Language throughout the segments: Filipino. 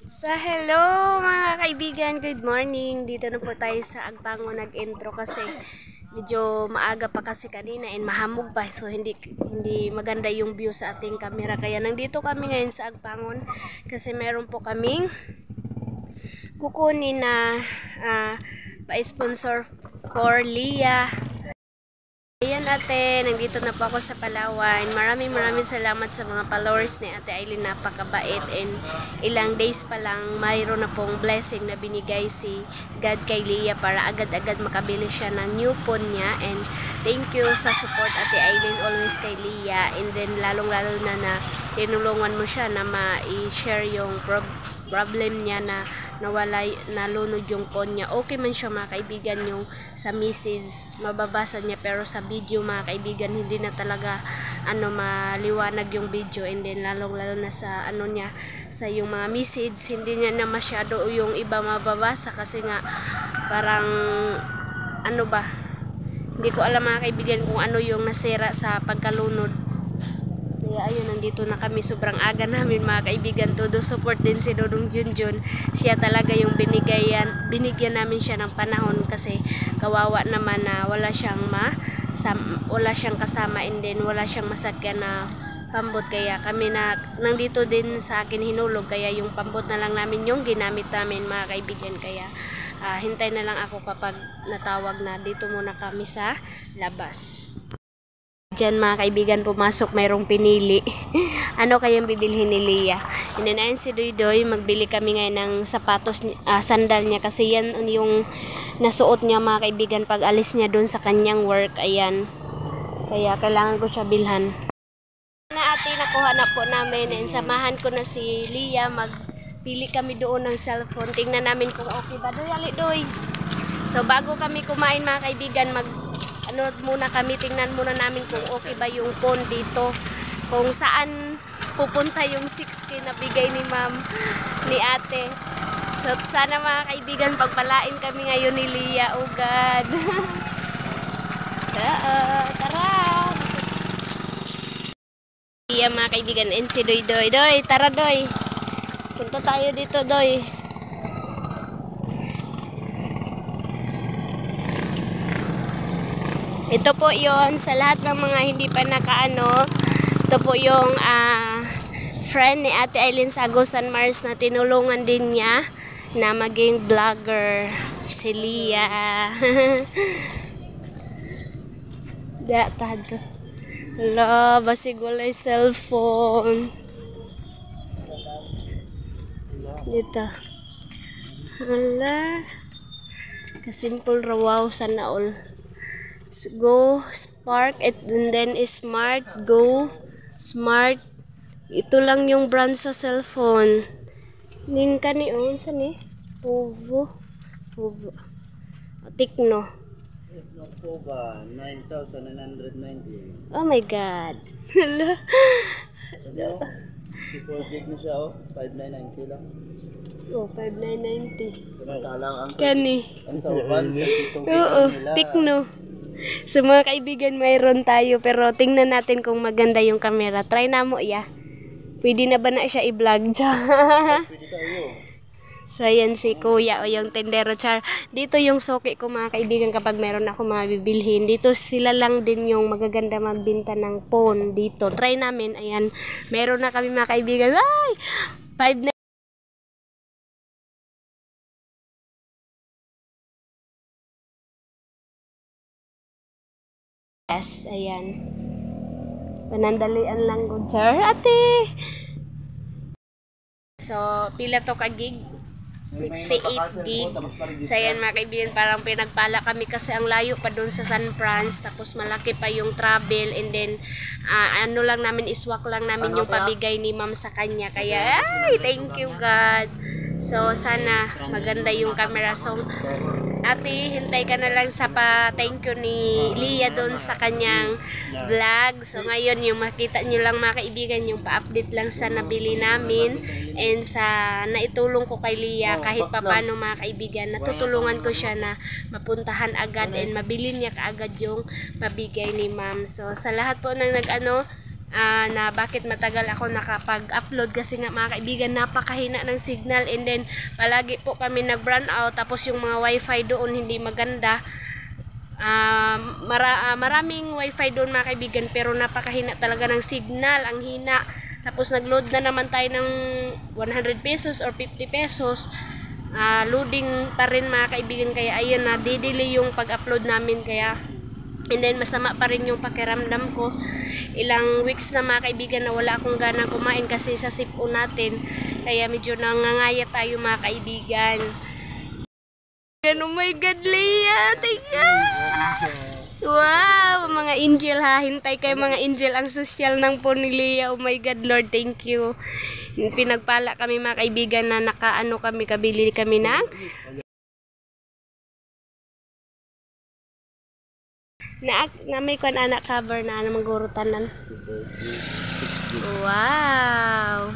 So, hello mga kaibigan, good morning. Dito na po tayo sa Agpango nag-intro kasi medyo maaga pa kasi kanina and mahamog pa. So, hindi maganda yung view sa ating camera. Kaya nandito kami ngayon sa Agpangon kasi meron po kaming kukunin na pa-sponsor for Lia. Ayan ate, nandito na po ako sa Palawan. Maraming salamat sa mga followers ni Ate Aileen, napakabait and ilang days pa lang mayroon na pong blessing na binigay si God kay Lia para agad-agad makabili siya ng new phone niya. And thank you sa support Ate Aileen always kay Lia, and then lalong-lalo na tinulungan mo siya na ma-share yung problem niya na nawala, nalunod yung phone niya. Okay man siya mga kaibigan, yung sa message mababasa niya, pero sa video mga kaibigan hindi na talaga maliwanag yung video, and then lalong lalo na sa niya, sa yung mga message hindi niya na masyado yung iba mababasa kasi nga parang hindi ko alam mga kaibigan kung ano yung nasira sa pagkalunod. Kaya ayun, nandito na kami, sobrang aga namin mga kaibigan. Todo support din si Dodong Junjun. Siya talaga yung binigyan namin siya ng panahon kasi kawawa naman na wala siyang kasama, and then wala siyang masakyan na pambot. Kaya kami nandito din sa akin hinulog, kaya yung pambot na lang namin yung ginamit namin mga kaibigan. Kaya hintay na lang ako kapag natawag na. Dito muna kami sa labas. Diyan mga kaibigan, pumasok, mayroong pinili. Ano kayang bibilhin ni Lia? Inanayin si Doydoy, magbili kami ngayon ng sapatos, sandal niya kasi yan yung nasuot niya mga kaibigan pag alis niya doon sa kanyang work. Ayan, kaya kailangan ko siya bilhan. Na ate, nakuha na po namin, and samahan ko na si Lia, magpili kami doon ng cellphone. Tingnan namin kung okay ba. Doy. So bago kami kumain mga kaibigan, muna kami, tingnan muna namin kung okay ba yung phone dito, kung saan pupunta yung 6K na bigay ni ma'am, ni ate. So sana mga kaibigan pagpalain kami ngayon ni Lia. Oh God. Tara Lia mga kaibigan, and si Doy, tara Doy, punta tayo dito Doy. Ito po yon sa lahat ng mga hindi pa nakaano. Ito po yung friend ni Ate Aileen sa Agusan Mars na tinulungan din niya na maging vlogger, si Lia. Datad. Hala, basigulay cellphone. Dito. Hala. Kasimple rawaw, sana all. Go Spark, and then Smart, Go Smart. Ito lang yung brand sa cellphone. Ning kani sa ni Povo Tecno Pova 9,990. Oh my God. Hala. Before gig na siya, 5,990 lang. Oh, 5,990. Ang Kani. ang sauban. Oo, Tecno. So mga kaibigan, mayroon tayo, pero tingnan natin kung maganda yung camera. Try na mo iya. Pwede na ba na siya i-vlog dyan? Pwede sa iyo. So yan si kuya o yung tendero char. Dito yung soki ko mga kaibigan kapag meron ako mga bibilhin. Dito sila lang din yung magaganda magbinta ng phone dito. Try namin, ayan. Meron na kami mga kaibigan. Ay! 5 na. Yes, ayan. Panandalian lang ko, char. Ate! So, pila to ka gig? 68 gig. So, ayan mga kaibigan, parang pinagpala kami kasi ang layo pa doon sa San Francisco. Tapos malaki pa yung travel, and then lang namin, iswak lang namin yung pabigay ni ma'am sa kanya. Kaya, ay, thank you God. So, sana maganda yung camera. So, ate, hintay ka na lang sa thank you ni Lia doon sa kanyang vlog. So ngayon yung makita nyo lang mga kaibigan, yung pa-update lang sa nabili namin and sa naitulong ko kay Lia. Kahit papano mga kaibigan, natutulungan ko siya na mapuntahan agad and mabili niya kaagad yung pabigay ni ma'am. So sa lahat po ng na bakit matagal ako nakapag-upload kasi nga mga kaibigan napakahina ng signal, and then palagi po kami nag-brown out, tapos yung mga wifi doon hindi maganda. Maraming wifi doon mga kaibigan pero napakahina talaga ng signal, ang hina. Tapos nag-load na naman tayo ng 100 pesos or 50 pesos, loading pa rin mga kaibigan, kaya ayun na delay yung pag-upload namin, kaya and then masama pa rin yung pakiramdam ko. Ilang weeks na mga kaibigan na wala akong ganang kumain kasi sa sipon natin, kaya medyo nangangaya tayo mga kaibigan. Oh my God, Leah, tingnan. Wow, mga angel ha. Hintay kayo mga angel, ang social ng po ni Leah. Oh my God, Lord, thank you. Pinagpala kami mga kaibigan na nakaano kami, kabili kami ng na may kung anak cover na manggurutanan. Wow.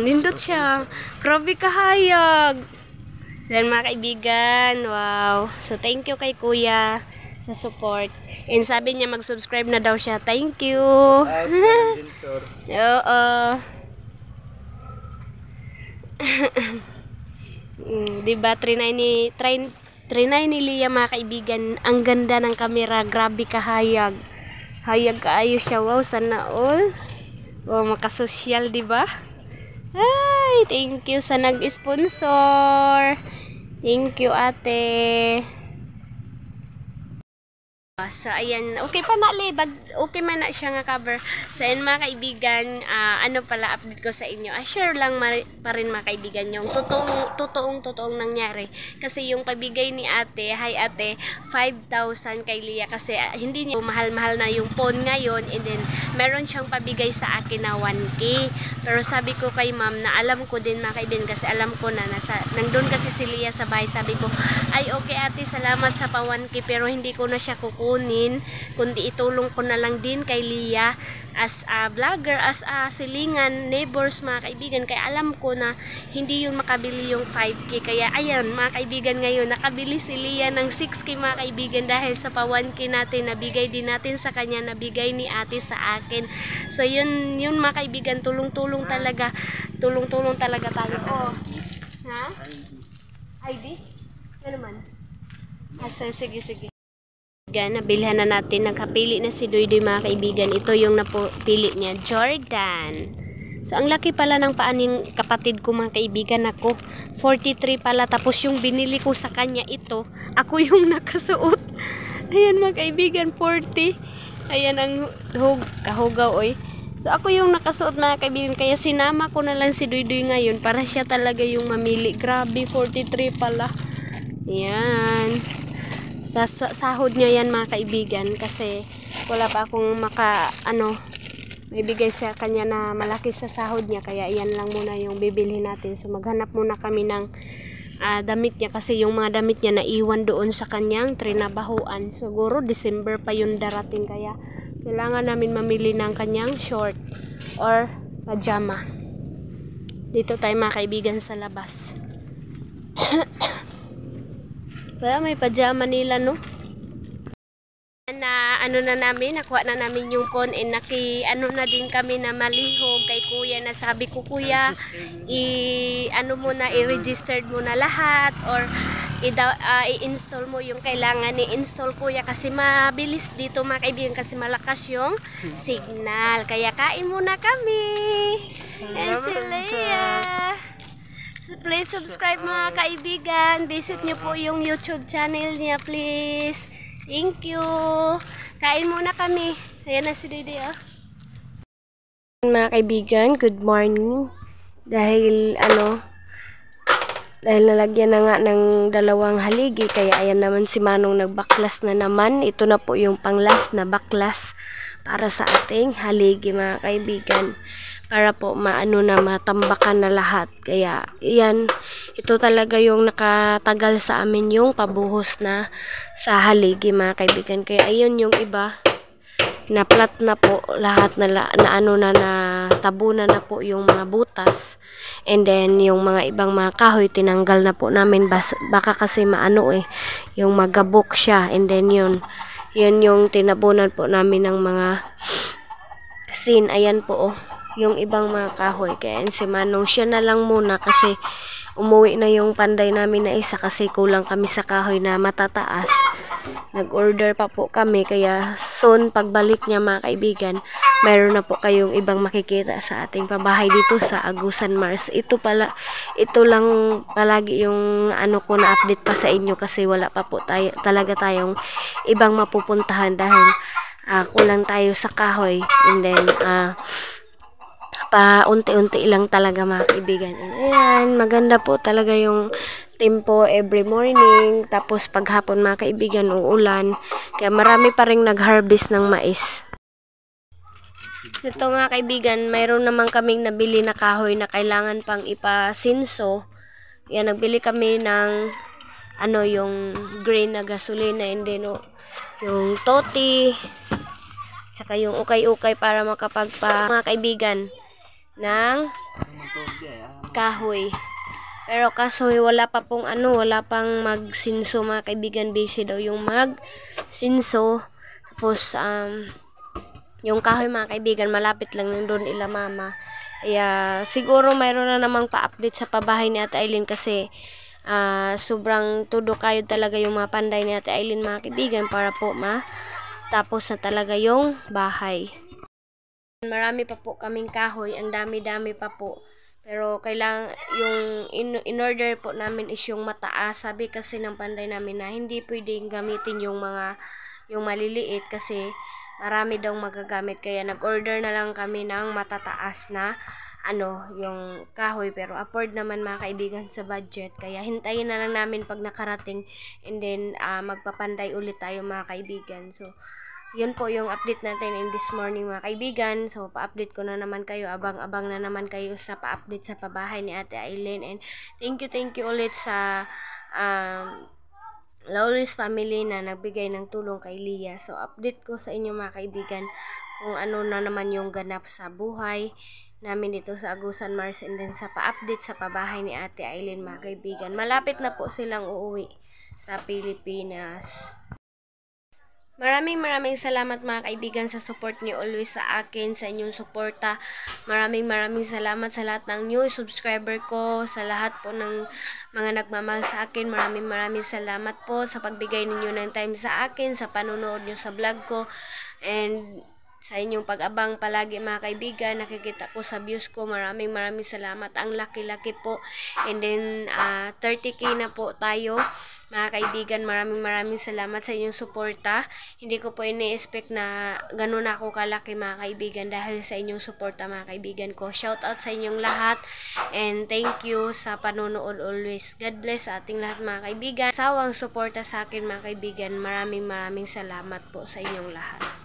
Nindot siya. Grabe kahayag. Then mga kaibigan, wow. So thank you kay Kuya sa support. And sabi niya mag-subscribe na daw siya. Thank you. Oo. Diba, trinay ni Leah mga kaibigan. Ang ganda ng camera. Grabe kahayag. Hayag kaayo siya. Wow, sana all. Wow, makasosyal, diba? Ay, thank you sa nag-sponsor. Thank you, ate. So, ayan. Okay pa na, okay man na siya nga cover. So, ayan mga kaibigan, ano pala update ko sa inyo. Share lang pa rin mga kaibigan yung totoong nangyari. Kasi yung pabigay ni ate, hi ate, 5,000 kay Leah. Kasi hindi niya mahal-mahal na yung phone ngayon. And then, meron siyang pabigay sa akin na 1K. Pero sabi ko kay ma'am na alam ko din mga kaibigan, kasi alam ko na nandun kasi si Leah sa bahay. Sabi ko, ay okay ate, salamat sa pa 1K, pero hindi ko na siya kukunin, kundi itulong ko na lang din kay Leah as a vlogger, as a silingan, neighbors mga kaibigan, kaya alam ko na hindi yun makabili yung 5K. Kaya ayan mga kaibigan, ngayon nakabili si Leah ng 6K mga kaibigan dahil sa pa 1K natin, nabigay din natin sa kanya, nabigay ni ate sa akin. So yun mga kaibigan, tulong-tulong talaga tayo. Oh. Ha? ID? Ano man? Sige. Nabilhan na natin, nagkapili na si Duydoy mga kaibigan. Ito yung napili niya, Jordan. So ang laki pala ng paa ng kapatid ko mga kaibigan. Ako 43 pala, tapos yung binili ko sa kanya ito, ako yung nakasuot. Ayan mga kaibigan, 40. Ayan ang kahugaw oy. So ako yung nakasuot mga kaibigan, kaya sinama ko na lang si Duydoy ngayon para siya talaga yung mamili. Grabe, 43 pala. Ayan. Sa sahod niya yan mga kaibigan, kasi wala pa akong may bigay sa kanya na malaki sa sahod niya, kaya iyan lang muna yung bibili natin. So maghanap muna kami ng damit niya, kasi yung mga damit niya naiwan doon sa kanyang trinabahuan. Siguro December pa yun darating, kaya kailangan namin mamili ng kanyang short or pajama. Dito tayo mga kaibigan sa labas. Kaya may pajama nila, no? Na nakuha na namin yung phone, and na din kami na malihog kay kuya, na sabi ko, kuya, i-registered mo na lahat, or i-install mo yung kailangan i-install kuya, kasi mabilis dito mga kaibigan, kasi malakas yung signal. Kaya kain muna kami. And si Leah. Please subscribe mga kaibigan. Visit nyo po yung YouTube channel niya, please. Thank you. Kain muna kami. Ayan na si Dede, oh. Mga kaibigan, good morning. Dahil nalagyan na nga ng 2 haligi, kaya ayan naman si Manong nagbaklas na naman. Ito na po yung panglas na baklas para sa ating haligi mga kaibigan, para po matambakan na lahat. Kaya iyan, ito talaga yung nakatagal sa amin, yung pabuhos na sa haligi mga kaibigan. Kaya ayun, yung iba na plat na po lahat, na tabunan na po yung mga butas, and then yung mga ibang mga kahoy tinanggal na po namin, baka kasi yung magabok siya, and then yun Yan yung tinabunan po namin ng mga sin. Ayan po, oh, yung ibang mga kahoy. Kaya si Manong, siya na lang muna kasi umuwi na yung panday namin na isa kasi kulang kami sa kahoy na matataas. Nag-order pa po kami kaya soon pagbalik niya mga kaibigan, mayroon na po kayong ibang makikita sa ating pabahay dito sa Agusan Mars. Ito lang palagi yung ano ko na update pa sa inyo kasi wala pa po talaga tayong ibang mapupuntahan dahil kulang tayo sa kahoy, and then unti-unti lang talaga mga kaibigan. Ayan, maganda po talaga yung tempo every morning. Tapos paghapon mga kaibigan, uulan. Kaya marami pa rin nag-harvest ng mais. Ito mga kaibigan, mayroon naman kaming nabili na kahoy na kailangan pang ipasinso. Yan, nagbili kami ng yung green na gasolina, and then yung toti, saka yung ukay-ukay para mga kaibigan ng kahoy. Pero kaso wala pang magsinso mga kaibigan, busy daw yung magsinso. Tapos yung kahoy mga kaibigan malapit lang doon ila mama. Kaya siguro mayroon na namang pa-update sa pabahay ni Ate Aileen kasi sobrang tudo kayo talaga yung mga panday ni Ate Aileen mga kaibigan para po tapos na talaga yung bahay. Marami pa po kaming kahoy, ang dami-dami pa po. Pero kailangan yung in-order po namin is yung mataas. Sabi kasi ng panday namin na hindi pwedeng gamitin yung maliliit kasi marami daw magagamit. Kaya nag-order na lang kami ng matataas na yung kahoy, pero afford naman mga kaibigan sa budget. Kaya hintayin na lang namin pag nakarating, and then magpapanday ulit tayo mga kaibigan. So yun po yung update natin in this morning mga kaibigan. So pa-update ko na naman kayo, abang-abang na naman kayo sa pa-update sa pabahay ni Ate Aileen. And thank you ulit sa Lawless family na nagbigay ng tulong kay Leah. So update ko sa inyo mga kaibigan kung ano na naman yung ganap sa buhay namin dito sa Agusan Mars, and then sa pa-update sa pabahay ni Ate Aileen mga kaibigan. Malapit na po silang uuwi sa Pilipinas. Maraming salamat mga kaibigan sa support niyo always sa akin, sa inyong suporta. Maraming salamat sa lahat ng new subscriber ko, sa lahat po ng mga nagmamahal sa akin. Maraming salamat po sa pagbigay ninyo ng time sa akin, sa panonood niyo sa vlog ko, and sa inyong pag-abang palagi mga kaibigan. Nakikita ko sa views ko. Maraming salamat. Ang laki-laki po. And then 30k na po tayo mga kaibigan. Maraming salamat sa inyong suporta. Hindi ko po ini-expect na ganun ako kalaki mga kaibigan dahil sa inyong suporta mga kaibigan ko. Shout out sa inyong lahat, and thank you sa panonood always. God bless sa ating lahat mga kaibigan. Sawang suporta sa akin mga kaibigan. Maraming salamat po sa inyong lahat.